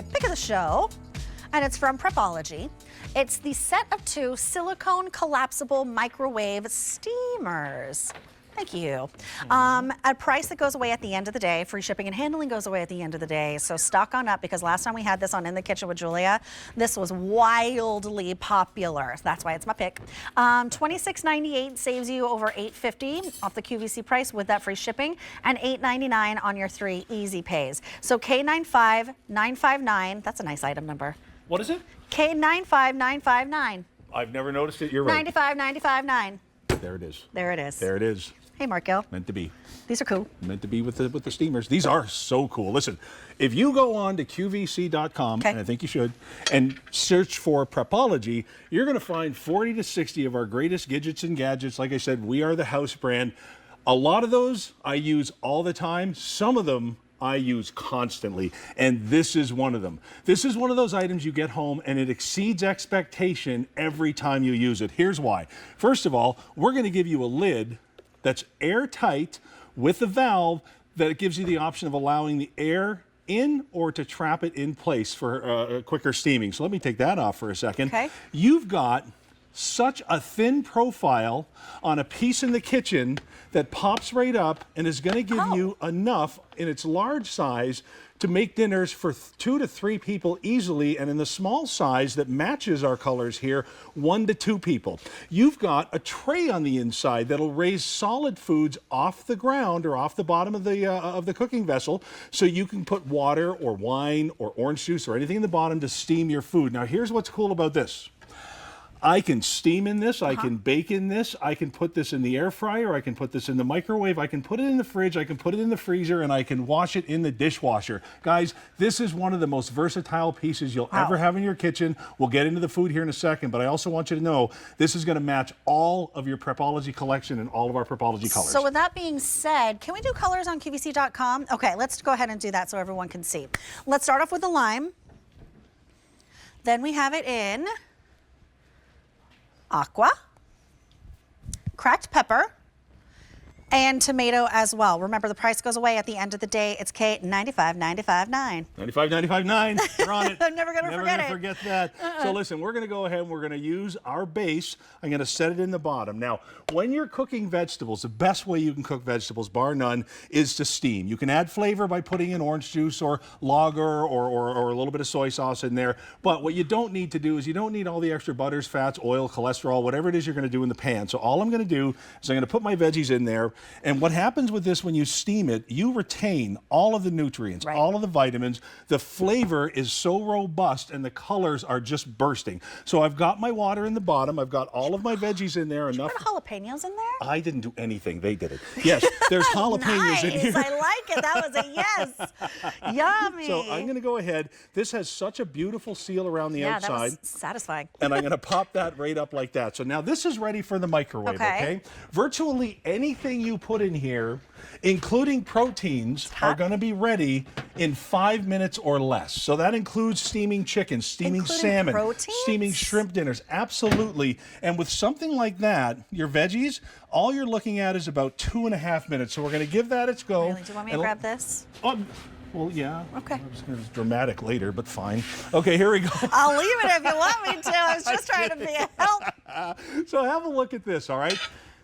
my pick of the show, and it's from Prepology. It's the set of 2 silicone collapsible microwave steamers. Thank you. A price that goes away at the end of the day. Free shipping and handling goes away at the end of the day. So stock on up, because last time we had this on In the Kitchen with Julia, this was wildly popular. That's why it's my pick. $26.98 saves you over $8.50 off the QVC price with that free shipping, and $8.99 on your 3 easy pays. So K95959, that's a nice item number. What is it? K95959. I've never noticed it. You're right. 95959. There it is. There it is. There it is. Hey, Mark Gill. Meant to be. These are cool. Meant to be with the steamers. These are so cool. Listen, if you go on to QVC.com, and I think you should, and search for Prepology, you're going to find 40 to 60 of our greatest gadgets and gadgets. Like I said, we are the house brand. A lot of those I use all the time. Some of them I use constantly, and this is one of them. This is one of those items you get home and it exceeds expectation every time you use it. Here's why. First of all, we're going to give you a lid that's airtight with a valve that gives you the option of allowing the air in or to trap it in place for quicker steaming. So let me take that off for a second. Okay. You've got such a thin profile on a piece in the kitchen that pops right up and is going to give you enough in its large size to make dinners for 2 to 3 people easily, and in the small size that matches our colors here, 1 to 2 people. You've got a tray on the inside that'll raise solid foods off the ground or off the bottom of the cooking vessel, so you can put water or wine or orange juice or anything in the bottom to steam your food. Now here's what's cool about this. I can steam in this, I can bake in this, I can put this in the air fryer, I can put this in the microwave, I can put it in the fridge, I can put it in the freezer, and I can wash it in the dishwasher. Guys, this is one of the most versatile pieces you'll ever have in your kitchen. We'll get into the food here in a second, but I also want you to know this is going to match all of your Prepology collection and all of our Prepology colors. So with that being said, can we do colors on QVC.com? Okay, let's go ahead and do that so everyone can see. Let's start off with the lime. Then we have it in aqua, cracked pepper, and tomato as well. Remember, the price goes away at the end of the day. It's K95959. 95999. You're on it. I'm never going to forget it. Never going to forget that. So listen, we're going to go ahead and we're going to use our base. I'm going to set it in the bottom. Now, when you're cooking vegetables, the best way you can cook vegetables, bar none, is to steam. You can add flavor by putting in orange juice or lager or a little bit of soy sauce in there. But what you don't need to do is you don't need all the extra butters, fats, oil, cholesterol, whatever it is you're going to do in the pan. So all I'm going to do is I'm going to put my veggies in there. And what happens with this when you steam it, you retain all of the nutrients, all of the vitamins. The flavor is so robust and the colors are just bursting. So I've got my water in the bottom. I've got all of my veggies in there. Did you put jalapenos in there? I didn't do anything. They did it. Yes, there's jalapenos in here. I like it. That was a yes. Yummy. So I'm going to go ahead. This has such a beautiful seal around the outside. Yeah, that was satisfying. And I'm going to pop that right up like that. So now this is ready for the microwave, okay? Virtually anything you put in here, including proteins, are going to be ready in 5 minutes or less. So that includes steaming chicken, steaming salmon, steaming shrimp dinners. Absolutely. And with something like that, your veggies, all you're looking at is about 2.5 minutes. So we're going to give that its go. Really? Do you want me to grab this? Well, yeah. Okay. It's dramatic later, but fine. Okay, here we go. I'll leave it if you want me to. I was just trying to be a help. So have a look at this, all right?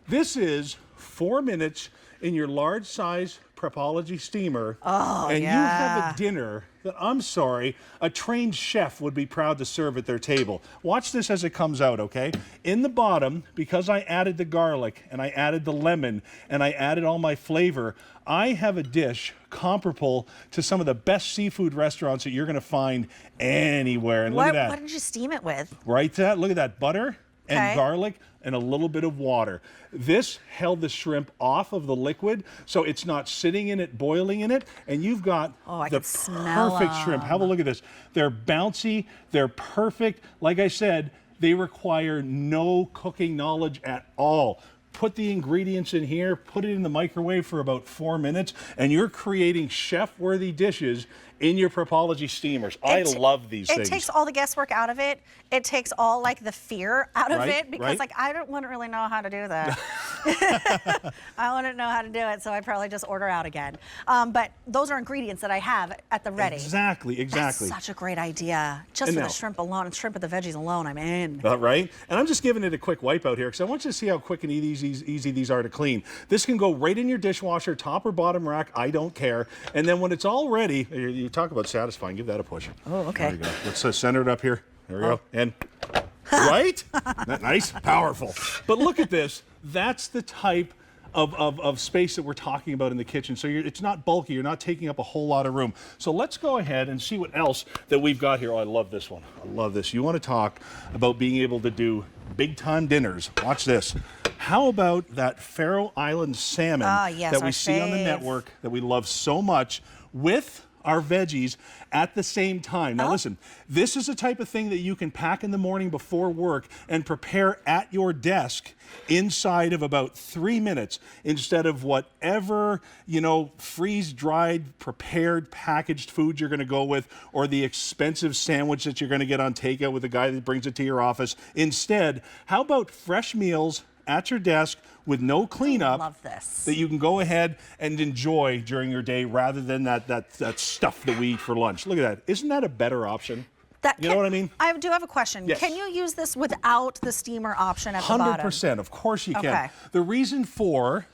This is 4 minutes in your large size Prepology steamer. And you have a dinner that, I'm sorry, a trained chef would be proud to serve at their table. Watch this as it comes out, okay? In the bottom, because I added the garlic and I added the lemon and I added all my flavor, I have a dish comparable to some of the best seafood restaurants that you're going to find anywhere. And look at that. What did you steam it with? Right there. Look at that. Butter and garlic and a little bit of water. This held the shrimp off of the liquid, so it's not sitting in it, boiling in it, and you've got the perfect shrimp. Have a look at this. They're bouncy, they're perfect. Like I said, they require no cooking knowledge at all. Put the ingredients in here, put it in the microwave for about 4 minutes, and you're creating chef-worthy dishes in your Prepology steamers. I love these things. It takes all the guesswork out of it. It takes all like the fear out of it, because like I wouldn't really know how to do that. I wouldn't know how to do it, so I'd probably just order out again. But those are ingredients that I have at the ready. Exactly. That's such a great idea. Just And for now- the shrimp alone, shrimp with the veggies alone, I'm in. Right? And I'm just giving it a quick wipe out here because I want you to see how quick and easy these are to clean. This can go right in your dishwasher, top or bottom rack, I don't care. And then when it's all ready, you talk about satisfying, give that a push. Oh, okay. There you go. Let's center it up here. There we go. And right? Isn't that nice? Powerful. But look at this. That's the type of space that we're talking about in the kitchen. So it's not bulky. You're not taking up a whole lot of room. So let's go ahead and see what else that we've got here. Oh, I love this one. I love this. You want to talk about being able to do big time dinners. Watch this. How about that Faroe Island salmon yes, that we our see on the fave. network that we love so much with our veggies at the same time. Now listen, this is the type of thing that you can pack in the morning before work and prepare at your desk inside of about 3 minutes instead of whatever, freeze-dried, prepared, packaged food you're gonna go with or the expensive sandwich that you're gonna get on takeout with the guy that brings it to your office. Instead, how about fresh meals at your desk with no cleanup Love this. that you can go ahead and enjoy during your day rather than that stuff that we eat for lunch. Look at that. Isn't that a better option? You know what I mean? I do have a question. Yes. Can you use this without the steamer option at the bottom? 100%. Of course you can. Okay. The reason for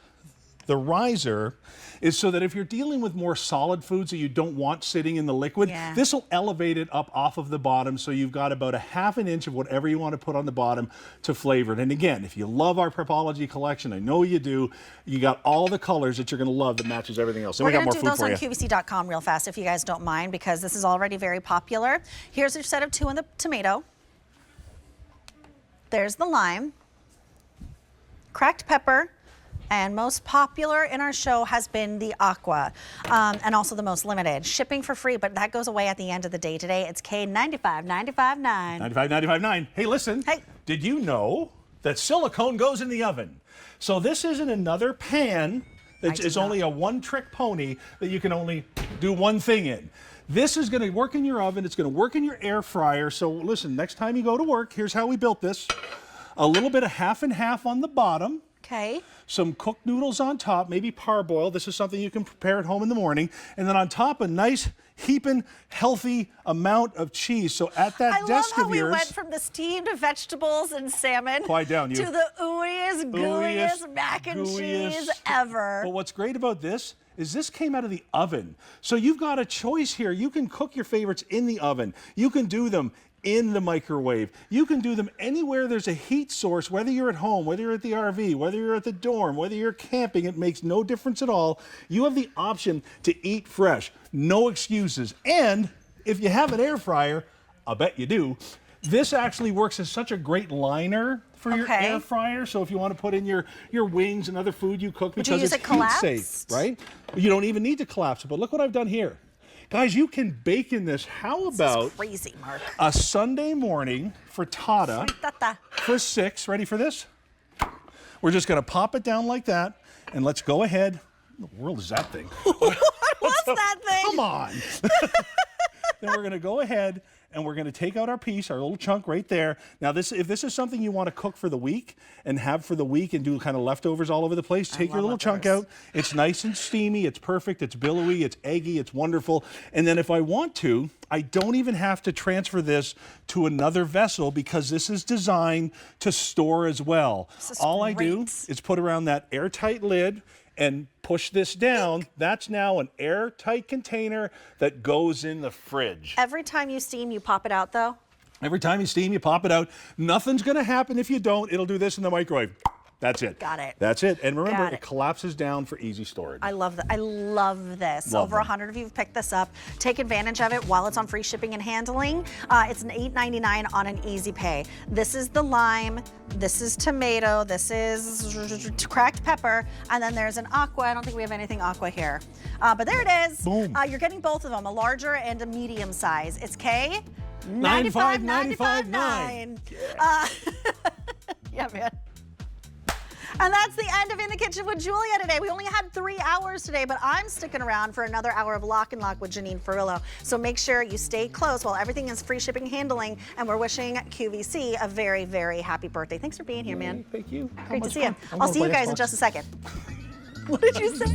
the riser is so that if you're dealing with more solid foods that you don't want sitting in the liquid, this will elevate it up off of the bottom so you've got about a ½ an inch of whatever you want to put on the bottom to flavor it. And again, if you love our Prepology collection, I know you do, you got all the colors that you're going to love that matches everything else. And We're we got going more to do food those for on you. QVC.com real fast if you guys don't mind, because this is already very popular. Here's your set of 2 in the tomato. There's the lime. Cracked pepper. And most popular in our show has been the aqua, and also the most limited. Shipping for free, but that goes away at the end of the day today. It's K95.959. 95.9. Hey, listen. Hey. Did you know that silicone goes in the oven? So this isn't another pan that is only a one-trick pony that you can only do one thing in. This is going to work in your oven. It's going to work in your air fryer. So listen, next time you go to work, here's how we built this. A little bit of half and half on the bottom. Okay. Some cooked noodles on top, maybe parboiled. This is something you can prepare at home in the morning. And then on top, a nice heaping, healthy amount of cheese. So at that desk I love how of we yours, went from the steamed vegetables and salmon quiet down, you. to the ooeyest, gooeyest mac and cheese ever. But what's great about this is this came out of the oven. So you've got a choice here. You can cook your favorites in the oven. You can do them in the microwave. You can do them anywhere there's a heat source, whether you're at home, whether you're at the RV, whether you're at the dorm, whether you're camping, it makes no difference at all. You have the option to eat fresh, no excuses. And if you have an air fryer, I'll bet you do, this actually works as such a great liner for your air fryer. So if you want to put in your wings and other food you cook, because it's heat safe, right? You don't even need to collapse it. But look what I've done here. Guys, you can bake in this. How about this is crazy, Mark. A Sunday morning frittata for 6? Ready for this? We're just going to pop it down like that, and let's go ahead. What the world is that thing? What's that thing? Come on. Then we're going to go ahead and we're going to take out our piece, our little chunk right there. Now, if this is something you want to cook for the week and have for the week and do kind of leftovers all over the place, take your little chunk out. It's nice and steamy. It's perfect. It's billowy. It's eggy. It's wonderful. And then if I want to, I don't even have to transfer this to another vessel because this is designed to store as well. All I do is put around that airtight lid and push this down. That's now an airtight container that goes in the fridge. Every time you steam, you pop it out, though? Every time you steam, you pop it out. Nothing's going to happen if you don't. It'll do this in the microwave. That's it. Got it. That's it. And remember, it collapses down for easy storage. I love that. I love this. Love Over 100 of you have picked this up. Take advantage of it while it's on free shipping and handling. It's an $8.99 on an easy pay. This is the lime. This is tomato. This is cracked pepper. And then there's an aqua. I don't think we have anything aqua here. But there it is. Boom. You're getting both of them, a larger and a medium size. It's K. 95.959. Yeah, man. And that's the end of In the Kitchen with Julia today. We only had 3 hours today, but I'm sticking around for another hour of Lock and Lock with Janine Ferrillo. So make sure you stay close while everything is free shipping and handling. And we're wishing QVC a very, very happy birthday. Thanks for being here, man. Thank you. Great to see you. I'll see you guys in just a second. What did you say?